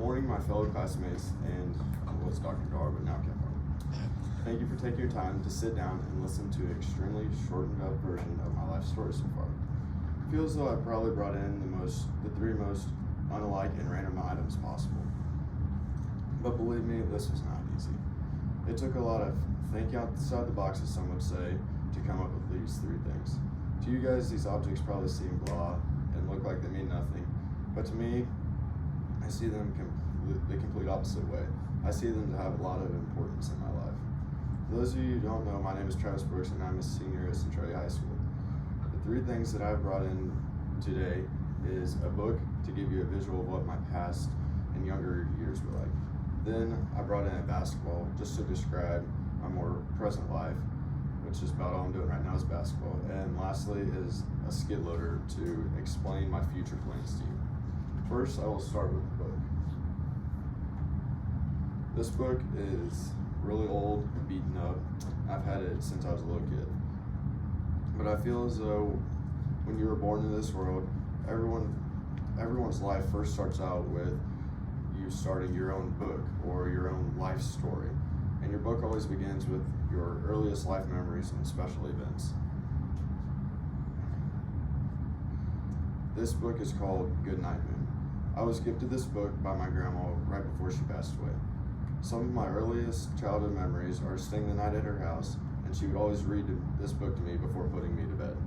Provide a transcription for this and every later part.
morning, my fellow classmates, and was Dr. Dar, but now Kevin. Thank you for taking your time to sit down and listen to an extremely shortened up version of my life story so far. It feels as though I probably brought in the three most unlike and random items possible. But believe me, this was not easy. It took a lot of thinking outside the box, as some would say, to come up with these three things. To you guys, these objects probably seem blah and look like they mean nothing, but to me, I see them the complete opposite way. I see them to have a lot of importance in my life. For those of you who don't know, my name is Travis Brooks and I'm a senior at Centralia High School. The three things that I've brought in today is a book to give you a visual of what my past and younger years were like. Then I brought in a basketball just to describe my more present life, which is about all I'm doing right now is basketball. And lastly is a skid loader to explain my future plans to you. First, I will start with the book. This book is really old and beaten up. I've had it since I was a little kid. But I feel as though when you were born into this world, everyone's life first starts out with you starting your own book or your own life story. And your book always begins with your earliest life memories and special events. This book is called Goodnight Moon. I was gifted this book by my grandma right before she passed away. Some of my earliest childhood memories are staying the night at her house, and she would always read this book to me before putting me to bed.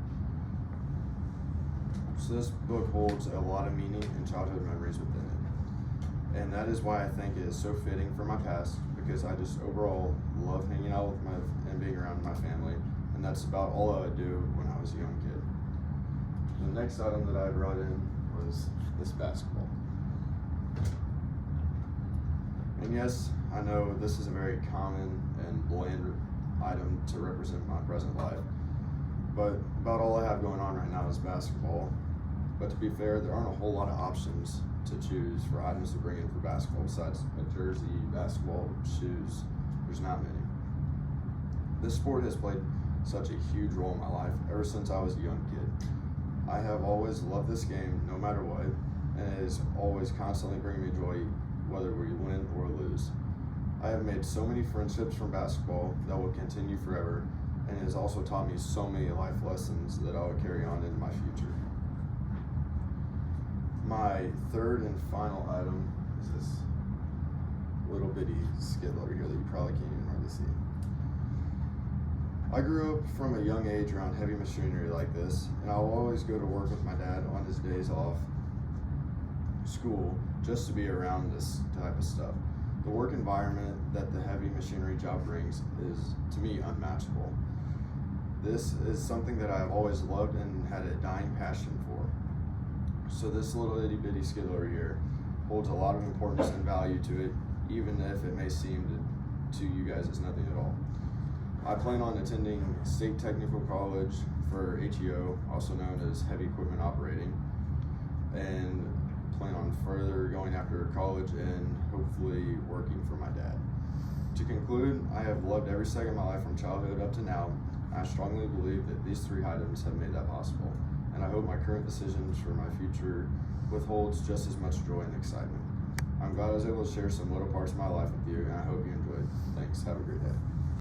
So this book holds a lot of meaning and childhood memories within it. And that is why I think it is so fitting for my past, because I just overall love hanging out with and being around my family, and that's about all I would do when I was a young kid. The next item that I brought in was this basketball. And yes, I know this is a very common and bland item to represent my present life, but about all I have going on right now is basketball. But to be fair, there aren't a whole lot of options to choose for items to bring in for basketball besides a jersey, basketball, shoes. There's not many. This sport has played such a huge role in my life ever since I was a young kid. I have always loved this game no matter what, and it is always constantly bringing me joy whether we win or lose. I have made so many friendships from basketball that will continue forever, and it has also taught me so many life lessons that I will carry on into my future. My third and final item is this little bitty skid loader here that you probably can't even hardly see. I grew up from a young age around heavy machinery like this, and I will always go to work with my dad on his days off school just to be around this type of stuff. The work environment that the heavy machinery job brings is, to me, unmatchable. This is something that I've always loved and had a dying passion for. So this little itty bitty skid loader here holds a lot of importance and value to it, even if it may seem to you guys as nothing at all. I plan on attending State Technical College for HEO, also known as Heavy Equipment Operating, and plan on further going after college and hopefully working for my dad. To conclude, I have loved every second of my life from childhood up to now. I strongly believe that these three items have made that possible, and I hope my current decisions for my future withholds just as much joy and excitement. I'm glad I was able to share some little parts of my life with you, and I hope you enjoyed. Thanks. Have a great day.